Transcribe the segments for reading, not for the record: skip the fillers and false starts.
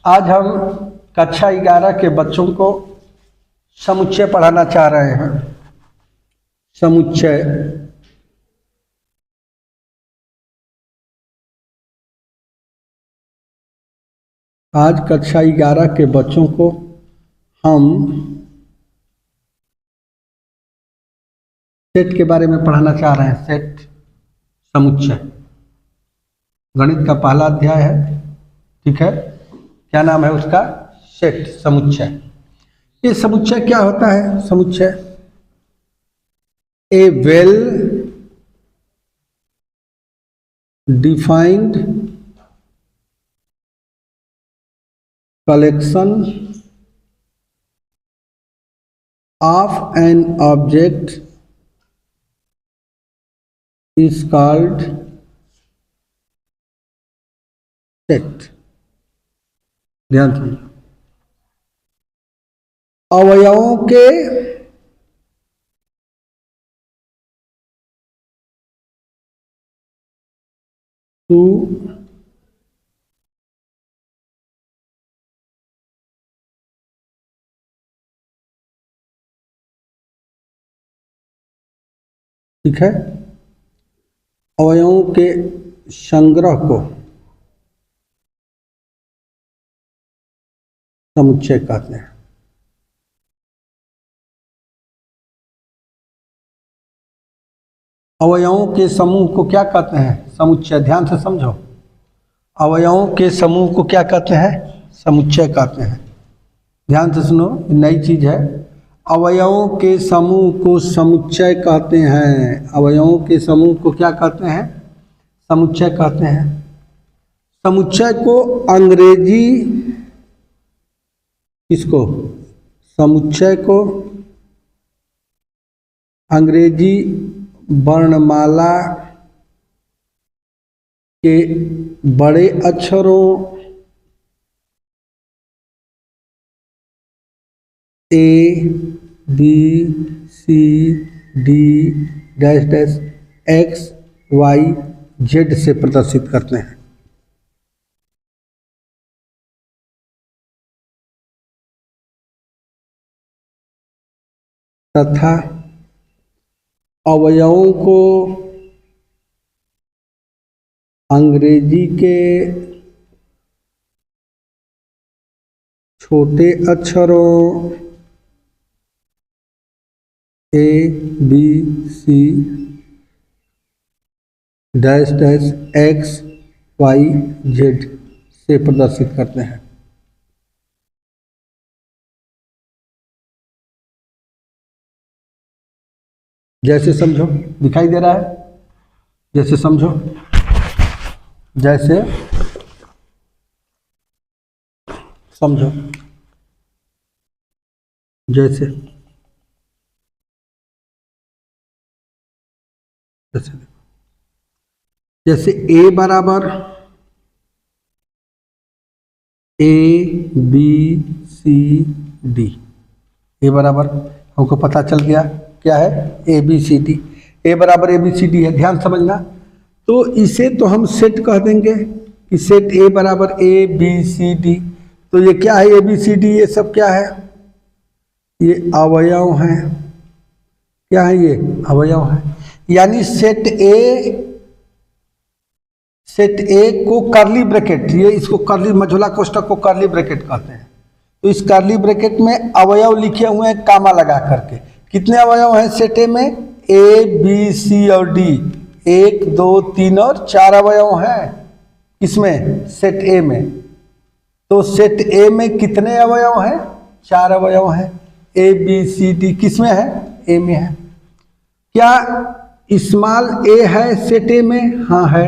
आज हम कक्षा 11 के बच्चों को समुच्चय पढ़ाना चाह रहे हैं। समुच्चय आज कक्षा 11 के बच्चों को हम सेट के बारे में पढ़ाना चाह रहे हैं। सेट समुच्चय गणित का पहला अध्याय है, ठीक है। क्या नाम है उसका? सेट समुच्चय। ये समुच्चय क्या होता है? समुच्चय a well defined collection of an object is called set। ध्यान से अवयवों के ठीक है, अवयवों के संग्रह को समुच्चय कहते हैं। अवयवों के समूह को क्या कहते हैं? समुच्चय। ध्यान से समझो, अवयवों के समूह को क्या कहते हैं? समुच्चय कहते हैं। ध्यान से सुनो, नई चीज है। अवयवों के समूह को समुच्चय कहते हैं। अवयवों के समूह को क्या कहते हैं? समुच्चय कहते हैं। समुच्चय को अंग्रेजी किसको? समुच्चय को अंग्रेजी वर्णमाला के बड़े अक्षरों A, B, C, D, dash dash X, Y, Z से प्रदर्शित करते हैं। तथा अवयवों को अंग्रेजी के छोटे अक्षरों A, B, C, dash dash X, Y, Z से प्रदर्शित करते हैं। जैसे समझो, दिखाई दे रहा है? जैसे समझो, जैसे समझो, जैसे जैसे A बराबर A, B, C, D। A बराबर हमको पता चल गया क्या है? A, B, C, D। A बराबर A, B, C, D है। ध्यान समझना। तो इसे तो हम सेट कह देंगे कि सेट A बराबर A, B, C, D। तो ये क्या है? A, B, C, D ये सब क्या है? ये अवयव हैं। क्या है? ये अवयव है। यानी सेट ए को कर्ली ब्रैकेट, ये इसको कर्ली मझोला कोष्ठक को कर्ली ब्रैकेट कहते हैं। तो इस कर्ली ब्रैकेट में अवयव लिखे हुए हैं कामा लगा करके। कितने अवयव हैं सेट ए में? A, B, C और D। 1, 2, 3 और 4 अवयव हैं। इसमें सेट ए में। तो सेट ए में कितने अवयव हैं? 4 अवयव हैं। A, B, C, D किसमें है? ए में है। क्या स्मॉल ए है सेट ए में? हाँ है।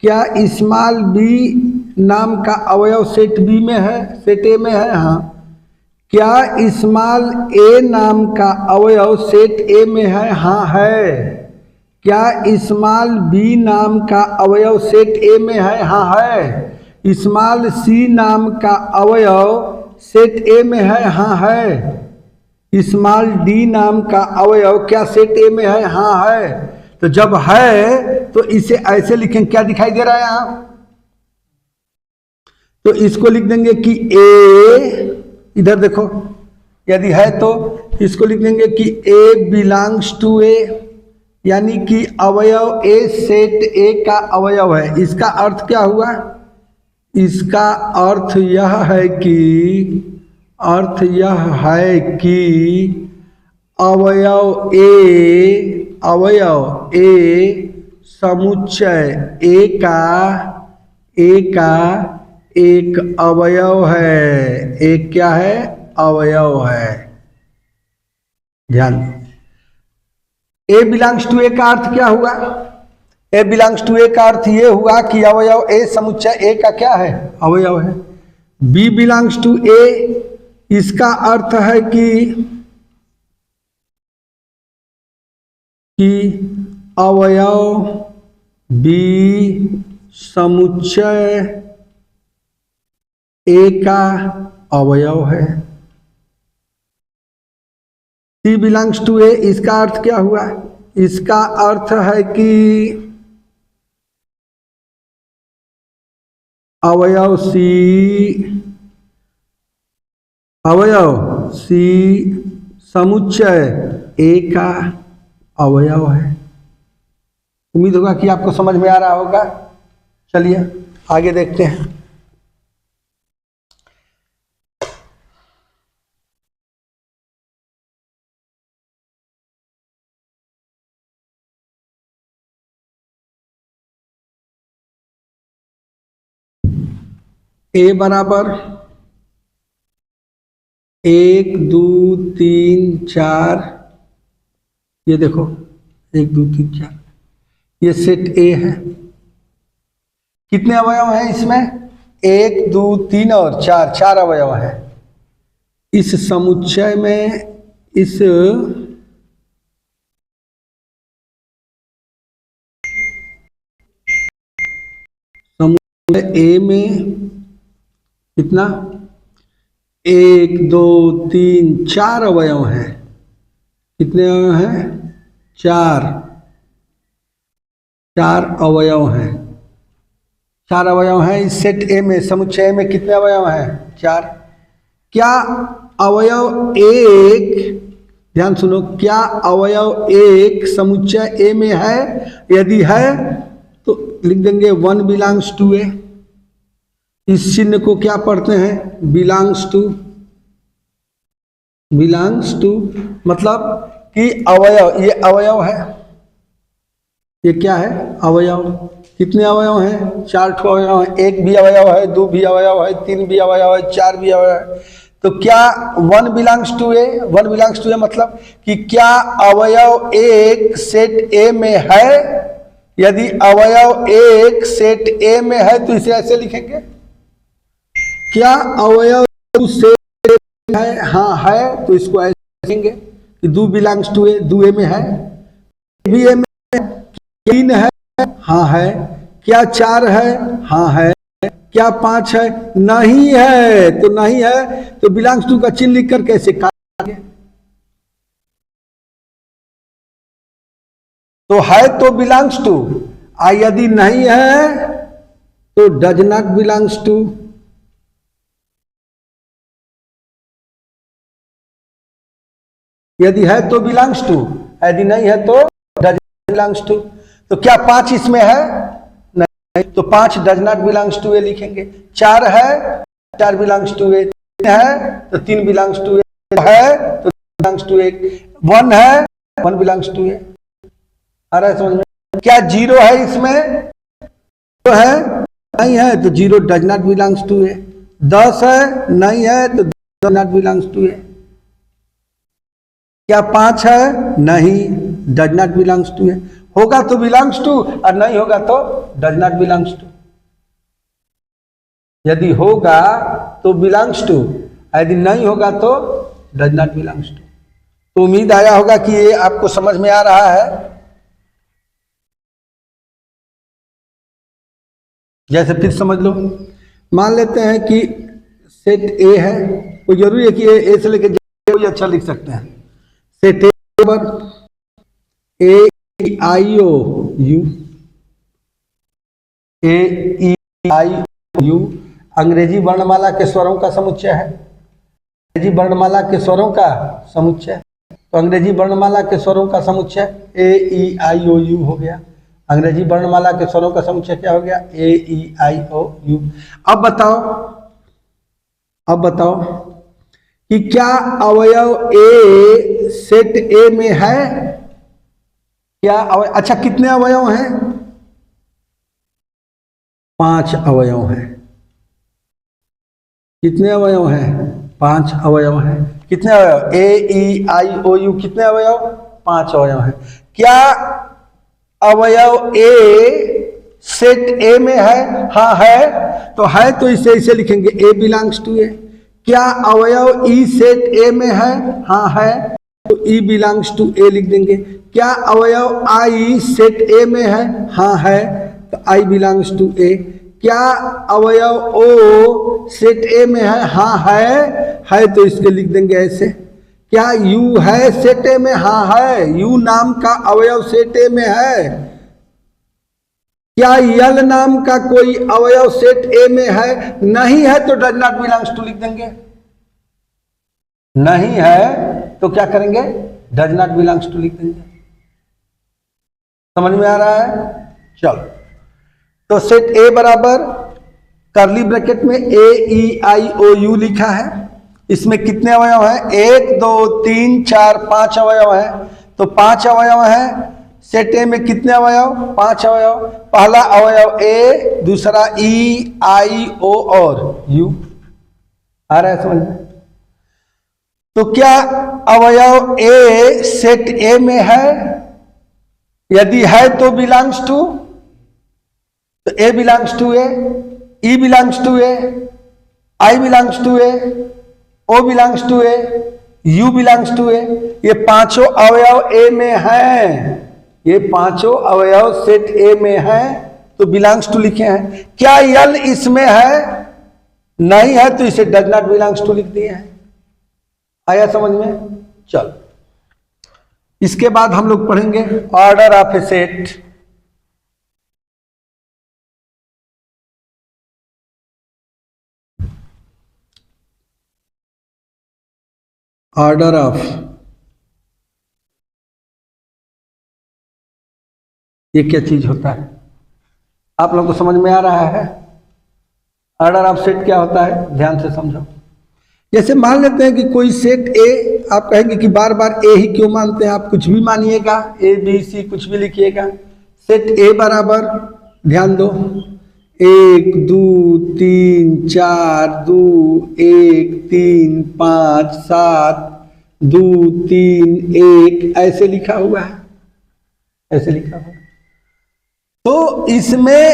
क्या स्मॉल बी नाम का अवयव सेट बी में है? सेट ए में है। हाँ। क्या स्मॉल ए नाम का अवयव सेट ए में है? हाँ है। क्या स्मॉल बी नाम का अवयव सेट ए में है? हाँ है। स्मॉल सी नाम का अवयव सेट ए में है? हाँ है। स्मॉल डी नाम का अवयव क्या सेट ए में है? हाँ है। तो जब है तो इसे ऐसे लिखें। क्या दिखाई दे रहा है यहां? तो इसको लिख देंगे कि ए, इधर देखो, यदि है तो इसको लिख देंगे कि ए बिलोंग्स टू ए, यानी कि अवयव ए सेट ए का अवयव है। इसका अर्थ क्या हुआ? इसका अर्थ यह है कि अवयव ए समुच्चय ए का एक अवयव है। एक क्या है? अवयव है। ध्यान दो, ए बिलोंग्स टू ए का अर्थ क्या हुआ? ए बिलोंग्स टू ए का अर्थ ये हुआ कि अवयव ए समुच्चय ए का क्या है? अवयव है। बी बिलोंग्स टू ए, इसका अर्थ है कि अवयव बी समुच्चय ए का अवयव है। सी बिलोंग्स टू ए, इसका अर्थ क्या हुआ? इसका अर्थ है कि अवयव सी समुच्चय ए का अवयव है। उम्मीद होगा कि आपको समझ में आ रहा होगा। चलिए आगे देखते हैं। ए बराबर 1 2 3 4, ये देखो 1 2 3 4, ये सेट ए है। कितने अवयव हैं इसमें? 1 2 3 और 4, 4 अवयव हैं। इस समुच्चय में, इस समुच्चय ए में कितना? 1 2 3 4 अवयव हैं। कितने अवयव हैं? 4 अवयव हैं। 4 अवयव हैं इस सेट ए में। समुच्चय में कितने अवयव हैं? 4। क्या अवयव एक, ध्यान सुनो, क्या अवयव एक समुच्चय ए में है? यदि है तो लिख देंगे 1 बिलोंग्स टू ए। इस चिन्ह को क्या पढ़ते हैं? बिलोंग्स टू, मतलब कि अवयव, ये अवयव है। ये क्या है? अवयव। कितने अवयव हैं? 4 ठो अवयव हैं। 1 भी अवयव है, 2 भी अवयव है, 3 भी अवयव है, 4 भी अवयव है। तो क्या 1 belongs to A? 1 belongs to A मतलब कि क्या अवयव एक सेट ए में है? यदि अवयव एक सेट ए में है तो इसे ऐसे लिखेंगे, क्या अवयव सेट ए में है? हाँ है, तो इसको ऐसे लिखेंगे कि 2 बिलोंग्स टू ए, 2 ए में है। भी ए में 3 है? हाँ है। क्या 4 है? हाँ है। क्या 5 है? नहीं है। तो नहीं है तो बिलोंग्स टू का चिन्ह लिखकर कैसे काटेंगे? तो है तो बिलोंग्स टू, यदि नहीं है तो डज नॉट बिलोंग्स टू। यदि है तो बिलोंग्स टू, यदि नहीं है तो डज नॉट बिलोंग्स टू। तो क्या 5 इसमें है? नहीं, तो 5 डज नॉट बिलोंग्स टू ए लिखेंगे। 4 है, 4 बिलोंग्स टू ए। 3 है तो 3 बिलोंग्स टू ए है, तो बिलोंग्स टू ए। 1 है, 1 बिलोंग्स टू ए। आ रहा है समझ में? क्या 0 है इसमें? तो है, नहीं है तो 0 डज नॉट बिलोंग्स टू ए। 10 है, नहीं है तो डज नॉट बिलोंग्स टू ए। क्या 5 है? नहीं, डज नॉट बिलोंग्स टू ए। होगा तो बिलोंग्स टू और नहीं होगा तो डज नॉट बिलोंग्स टू। यदि होगा तो बिलोंग्स टू, यदि नहीं होगा तो डज नॉट बिलोंग्स टू। तो उम्मीद आया होगा कि ये आपको समझ में आ रहा है। जैसे फिर समझ लो, मान लेते हैं कि सेट ए है, वो जरूरी है कि ए से लेकर कोई अच्छा लिख सकते हैं। सेट ए पर ए आई ओ you, A E I you, अंग्रेजी वर्णमाला के स्वरों का समुच्चय है, अंग्रेजी वर्णमाला के स्वरों का समुच्चय। तो अंग्रेजी वर्णमाला के स्वरों का समुच्चय ए ई आई ओ यू हो गया। अंग्रेजी वर्णमाला के स्वरों का समुच्चय क्या हो गया? ए ई आई ओ यू। अब बताओ कि क्या अवयव ए सेट ए में है? क्या अवयव, अच्छा कितने अवयव हैं? 5 अवयव हैं। कितने अवयव हैं? 5 अवयव हैं। कितने अवयव? ए ई आई ओ यू कितने अवयव? 5 अवयव हैं। क्या अवयव ए सेट ए में है? हाँ है। तो है तो इसे इसे लिखेंगे ए बिलोंग्स टू ए। क्या अवयव ई सेट ए में है? हाँ है, तो ई बिलोंग्स टू ए लिख देंगे। क्या अवयव आई सेट ए में है? हाँ है, तो आई बिलोंग्स टू ए। क्या अवयव ओ सेट ए में है? हाँ है तो इसके लिख देंगे ऐसे। क्या यू है सेट ए में? हाँ है, यू नाम का अवयव सेट ए में है। क्या यल नाम का कोई अवयव सेट ए में है? नहीं है, तो डज नॉट बिलोंग्स टू लिख देंगे। नहीं है तो क्या करेंगे? डज नॉट बिलोंग्स टू लिख देंगे। समझ में आ रहा है? चलो, तो सेट ए बराबर कर्ली ब्रैकेट में ए ई आई ओ यू लिखा है। इसमें कितने अवयव हैं? 1 2 3 4 5 अवयव हैं। तो 5 अवयव हैं। सेट ए में कितने अवयव? 5 अवयव। पहला अवयव ए, दूसरा ई आई ओ और यू। आ रहा है समझ में? तो क्या अवयव ए सेट ए में है? यदि है तो बिलोंग्स टू, तो A belongs to A, E belongs to A, I belongs to A, O belongs to A, U belongs to A. ये 5 अवयव ए में हैं। ये 5 अवयव सेट ए में हैं, तो बिलोंग्स टू लिखे हैं। क्या यल इसमें है? नहीं है, तो इसे डज नॉट बिलोंग्स टू लिख दिए हैं। आया समझ में? चल, इसके बाद हम लोग पढ़ेंगे order of A set. Order of, ये क्या चीज होता है? आप लोगों को समझ में आ रहा है? ऑर्डर ऑफ सेट क्या होता है? ध्यान से समझो। जैसे मान लेते हैं कि कोई सेट ए, आप कहेंगे कि बार बार ए ही क्यों मानते हैं? आप कुछ भी मानिएगा, ए बी सी कुछ भी लिखिएगा। सेट ए बराबर, ध्यान दो, 1 2 3 4 2 1 3 5 7 2 3 1 ऐसे लिखा हुआ है, ऐसे लिखा हुआ है। तो इसमें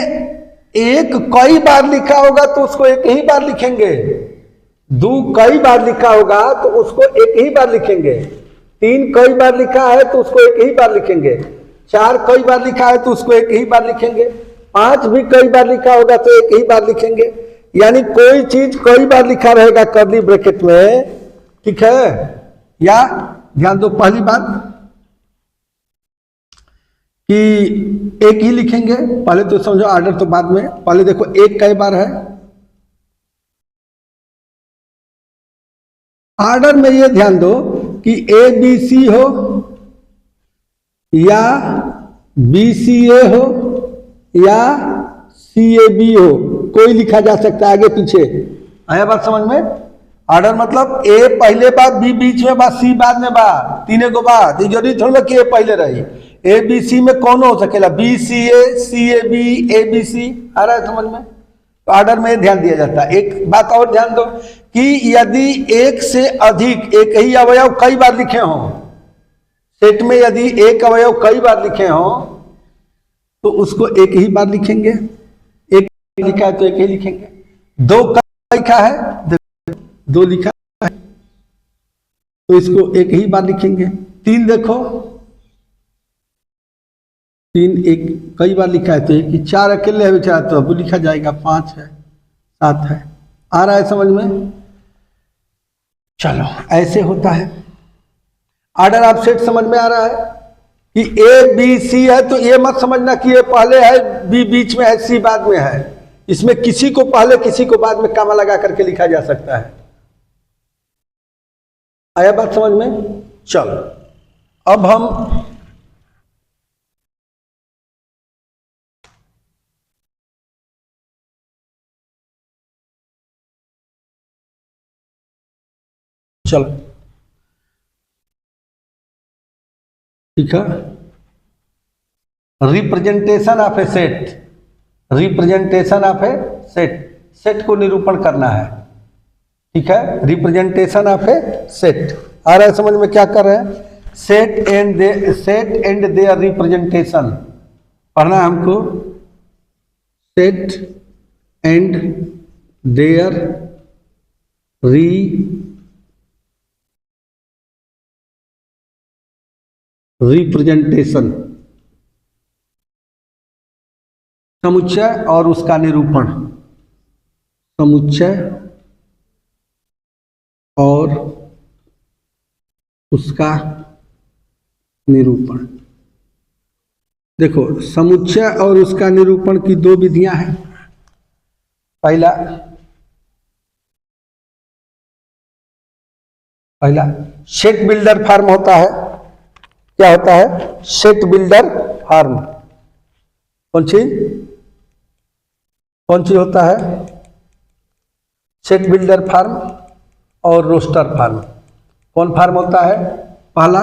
एक कई बार लिखा होगा तो उसको एक ही बार लिखेंगे। 2 कई बार लिखा होगा तो उसको एक ही बार लिखेंगे। 3 कई बार लिखा है तो उसको एक ही बार लिखेंगे। 4 कई बार लिखा है तो उसको एक ही बार लिखेंगे। 5 भी कई बार लिखा होगा तो एक ही बार लिखेंगे। यानी कोई चीज कई बार लिखा रहेगा कर्ली ब्रैकेट में, ठीक है? या ध्यान दो, पहली बात कि एक ही लिखेंगे। पहले तो समझो, ऑर्डर तो बाद में। पहले देखो एक कई बार है। ऑर्डर में ये ध्यान दो कि ए बी सी हो या बी सी ए हो या सी ए बी हो, कोई लिखा जा सकता है आगे पीछे। आया बात समझ में? ऑर्डर मतलब ए पहले बा, बी बीच में बा, सी बाद में बा, तीनों को बाद। जरूरी थोड़ा कि ए पहले रही। ए बी सी में कौन हो सकेला? B C A B, A B C. आ रहा है समझ में? तो ऑर्डर में ध्यान दिया जाता है। एक बात और ध्यान दो कि यदि एक से अधिक, एक ही अवयव कई बार लिखे हों, सेट में यदि एक अवयव कई बार लिखे हों तो उसको एक ही बार लिखेंगे। एक लिखा है तो एक ही लिखेंगे। 2 लिखा है, 2 लिखा है तो इसको एक ही बार लिखेंगे। 3 देखो, 3 एक कई बार लिखा है तो एक ही। 4 अकेले है बेचारा तो अब लिखा जाएगा। 5 है, 7 है। आ रहा है समझ में? चलो, ऐसे होता है ऑर्डर ऑफ सेट। समझ में आ रहा है कि ए बी सी है तो ये मत समझना कि ये पहले है, बी बीच में है, सी बाद में है। इसमें किसी को पहले किसी को बाद में कामा लगा करके लिखा जा सकता है। आया बात समझ में? चलो अब हम चलो ठीक है, representation of A set, representation of A set, set को निरूपण करना है। ठीक है, रिप्रेजेंटेशन ऑफ ए सेट आ रहा है समझ में? क्या कर रहे हैं? सेट एंड देयर रिप्रेजेंटेशन पढ़ना है हमको। सेट एंड देयर रिप्रेजेंटेशन, समुच्चय और उसका निरूपण, समुच्चय और उसका निरूपण। देखो, समुच्चय और उसका निरूपण की दो विधियां हैं। पहला सेट बिल्डर फॉर्म होता है। क्या होता है? Set builder form. कौन चीज होता है? सेट बिल्डर फॉर्म और रोस्टर फॉर्म। कौन फॉर्म होता है? पहला